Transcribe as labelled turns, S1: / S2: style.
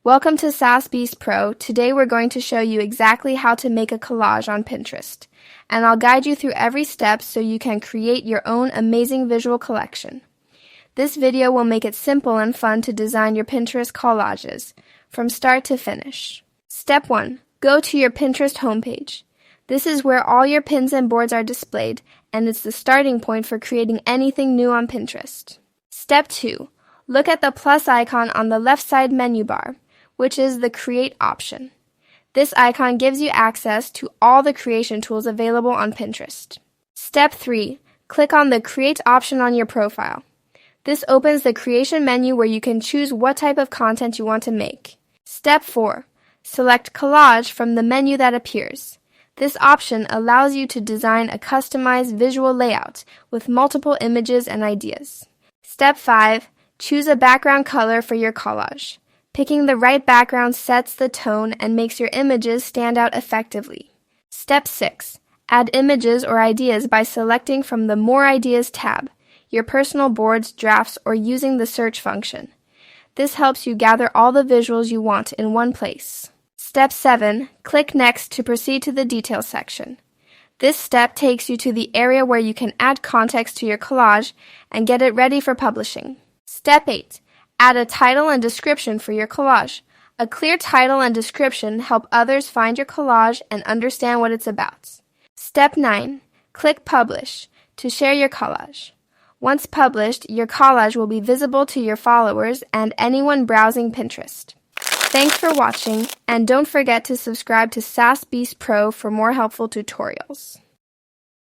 S1: Welcome to SAS Beast Pro. Today we're going to show you exactly how to make a collage on Pinterest. And I'll guide you through every step so you can create your own amazing visual collection. This video will make it simple and fun to design your Pinterest collages, from start to finish. Step 1. Go to your Pinterest homepage. This is where all your pins and boards are displayed, and it's the starting point for creating anything new on Pinterest. Step 2. Look at the plus icon on the left side menu bar, which is the Create option. This icon gives you access to all the creation tools available on Pinterest. Step 3. Click on the Create option on your profile. This opens the creation menu where you can choose what type of content you want to make. Step 4. Select Collage from the menu that appears. This option allows you to design a customized visual layout with multiple images and ideas. Step 5. Choose a background color for your collage. Picking the right background sets the tone and makes your images stand out effectively. Step 6. Add images or ideas by selecting from the More Ideas tab, your personal boards, drafts, or using the search function. This helps you gather all the visuals you want in one place. Step 7. Click Next to proceed to the Details section. This step takes you to the area where you can add context to your collage and get it ready for publishing. Step 8. Add a title and description for your collage. A clear title and description help others find your collage and understand what it's about. Step 9. Click Publish to share your collage. Once published, your collage will be visible to your followers and anyone browsing Pinterest. Thanks for watching, and don't forget to subscribe to SAS Beast Pro for more helpful tutorials.